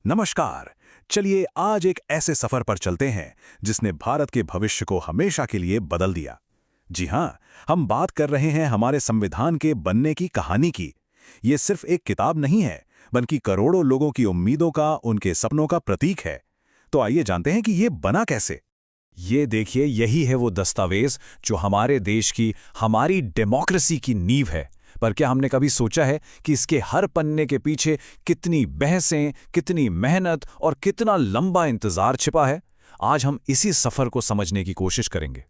नमस्कार। चलिए आज एक ऐसे सफर पर चलते हैं जिसने भारत के भविष्य को हमेशा के लिए बदल दिया। जी हाँ, हम बात कर रहे हैं हमारे संविधान के बनने की कहानी की। ये सिर्फ एक किताब नहीं है, बल्कि करोड़ों लोगों की उम्मीदों का, उनके सपनों का प्रतीक है। तो आइए जानते हैं कि ये बना कैसे। ये देखिए, यही है वो दस्तावेज जो हमारे देश की, हमारी डेमोक्रेसी की नींव है। पर क्या हमने कभी सोचा है कि इसके हर पन्ने के पीछे कितनी बहसें, कितनी मेहनत और कितना लंबा इंतजार छिपा है? आज हम इसी सफर को समझने की कोशिश करेंगे।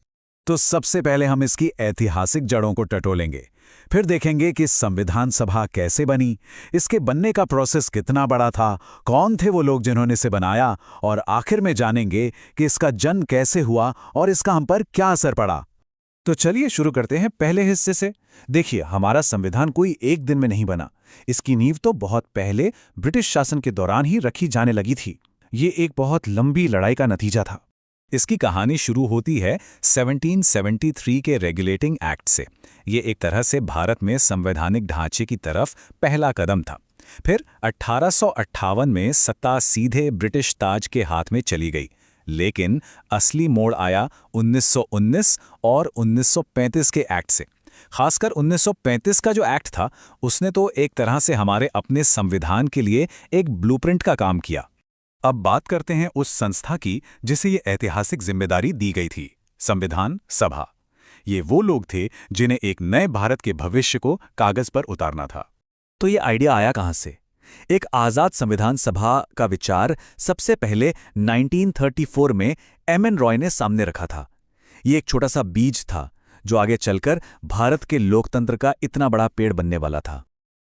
तो सबसे पहले हम इसकी ऐतिहासिक जड़ों को टटोलेंगे। फिर देखेंगे कि संविधान सभा कैसे बनी, इसके बनने का प्रोसेस कितना बड़ा था, कौन थे वो लोग जिन्होंने इसे बनाया, और आखिर में जानेंगे कि इसका जन्म कैसे हुआ और इसका हम पर क्या असर पड़ा। तो चलिए शुरू करते हैं पहले हिस्से से। देखिए, हमारा संविधान कोई एक दिन में नहीं बना। इसकी नींव तो बहुत पहले ब्रिटिश शासन के दौरान ही रखी जाने लगी थी। ये एक बहुत लंबी लड़ाई का नतीजा था। इसकी कहानी शुरू होती है 1773 के रेगुलेटिंग एक्ट से। ये एक तरह से भारत में संवैधानिक ढांचे की तरफ पहला कदम था। फिर 1858 में सत्ता सीधे ब्रिटिश ताज के हाथ में चली गई। लेकिन असली मोड़ आया 1919 और 1935 के एक्ट से। खासकर 1935 का जो एक्ट था, उसने तो एक तरह से हमारे अपने संविधान के लिए एक ब्लूप्रिंट का काम किया। अब बात करते हैं उस संस्था की जिसे ये ऐतिहासिक जिम्मेदारी दी गई थी, संविधान सभा। ये वो लोग थे जिन्हें एक नए भारत के भविष्य को कागज पर उतारना था। तो ये आइडिया आया कहाँ से? एक आज़ाद संविधान सभा का विचार सबसे पहले 1934 में एम.एन. रॉय ने सामने रखा था। ये एक छोटा सा बीज था जो आगे चलकर भारत के लोकतंत्र का इतना बड़ा पेड़ बनने वाला था।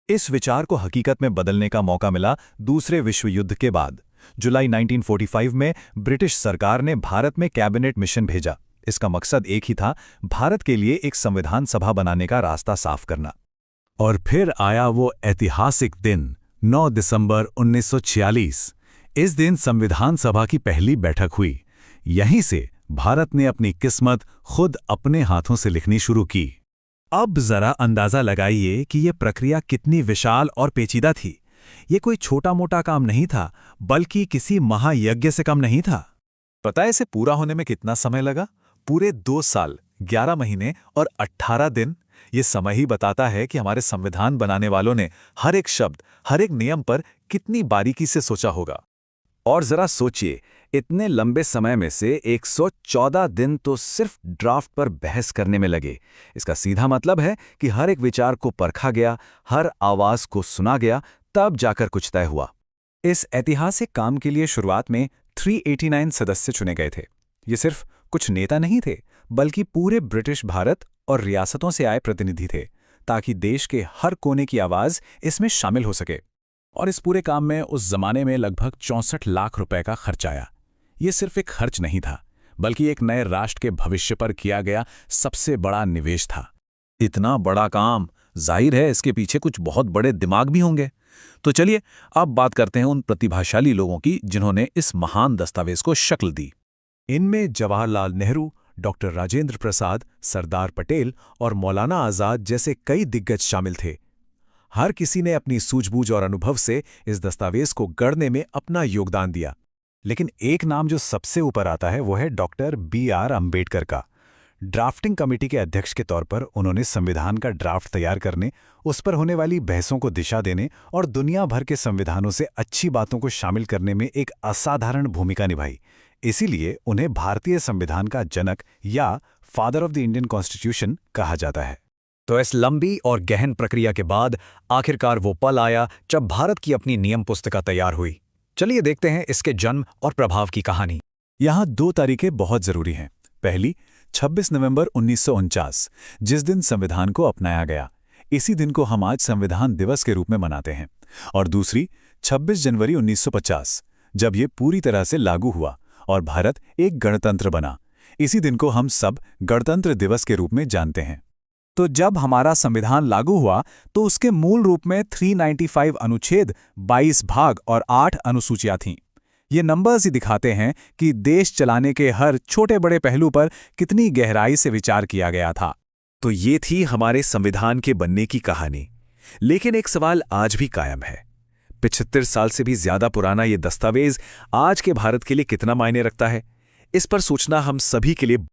इस विचार को हकीकत में बदलने का मौका मिला दूसरे विश्व युद्ध के बाद। जुलाई 1945 में ब्रिटिश सरकार ने भारत में कैबिनेट मिशन भेजा। इसका मकसद एक ही था, भारत के लिए एक संविधान सभा बनाने का रास्ता साफ करना। और फिर आया वो ऐतिहासिक दिन, 9 दिसंबर 1946। इस दिन संविधान सभा की पहली बैठक हुई। यहीं से भारत ने अपनी किस्मत खुद अपने हाथों से लिखनी शुरू की। अब जरा अंदाजा लगाइए कि यह प्रक्रिया कितनी विशाल और पेचीदा थी। ये कोई छोटा मोटा काम नहीं था, बल्कि किसी महायज्ञ से कम नहीं था। पता है इसे पूरा होने में कितना समय लगा? पूरे 2 साल, 11 महीने और 18 दिन। ये समय ही बताता है कि हमारे संविधान बनाने वालों ने हर एक शब्द, हर एक नियम पर कितनी बारीकी से सोचा होगा। और जरा सोचिए, इतने लंबे समय में से 114 दिन तो सिर्फ ड्राफ्ट पर बहस करने में लगे। इसका सीधा मतलब है कि हर एक विचार को परखा गया, हर आवाज को सुना गया, तब जाकर कुछ तय हुआ। इस ऐतिहासिक काम के लिए शुरुआत में 389 सदस्य चुने गए थे। ये सिर्फ कुछ नेता नहीं थे, बल्कि पूरे ब्रिटिश भारत और रियासतों से आए प्रतिनिधि थे, ताकि देश के हर कोने की आवाज इसमें शामिल हो सके। और इस पूरे काम में उस जमाने में लगभग 64 लाख रुपए का खर्च आया। ये सिर्फ एक खर्च नहीं था, बल्कि एक नए राष्ट्र के भविष्य पर किया गया सबसे बड़ा निवेश था। इतना बड़ा काम, जाहिर है इसके पीछे कुछ बहुत बड़े दिमाग भी होंगे। तो चलिए अब बात करते हैं उन प्रतिभाशाली लोगों की जिन्होंने इस महान दस्तावेज को शक्ल दी। इनमें जवाहरलाल नेहरू, डॉक्टर राजेंद्र प्रसाद, सरदार पटेल और मौलाना आजाद जैसे कई दिग्गज शामिल थे। हर किसी ने अपनी सूझबूझ और अनुभव से इस दस्तावेज को गढ़ने में अपना योगदान दिया। लेकिन एक नाम जो सबसे ऊपर आता है वो है डॉक्टर B.R. अम्बेडकर का। ड्राफ्टिंग कमेटी के अध्यक्ष के तौर पर उन्होंने संविधान का ड्राफ्ट तैयार करने, उस पर होने वाली बहसों को दिशा देने और दुनिया भर के संविधानों से अच्छी बातों को शामिल करने में एक असाधारण भूमिका निभाई। इसीलिए उन्हें भारतीय संविधान का जनक या father of the Indian constitution कहा जाता है। तो इस लंबी और गहन प्रक्रिया के बाद आखिरकार वो पल आया जब भारत की अपनी नियम पुस्तिका तैयार हुई। चलिए देखते हैं इसके जन्म और प्रभाव की कहानी। यहाँ 2 तारीखें बहुत जरूरी हैं। पहली, 26 नवंबर 1949, जिस दिन संविधान को अपनाया गया। इसी दिन को हम आज संविधान दिवस के रूप में मनाते हैं। और दूसरी, 26 जनवरी 1950, जब ये पूरी तरह से लागू हुआ और भारत एक गणतंत्र बना। इसी दिन को हम सब गणतंत्र दिवस के रूप में जानते हैं। तो जब हमारा संविधान लागू हुआ तो उसके मूल रूप में 395 अनुच्छेद, 22 भाग और 8 अनुसूचियां थीं। ये नंबर्स ही दिखाते हैं कि देश चलाने के हर छोटे बड़े पहलू पर कितनी गहराई से विचार किया गया था। तो ये थी हमारे संविधान के बनने की कहानी। लेकिन एक सवाल आज भी कायम है। 75 साल से भी ज्यादा पुराना ये दस्तावेज आज के भारत के लिए कितना मायने रखता है, इस पर सोचना हम सभी के लिए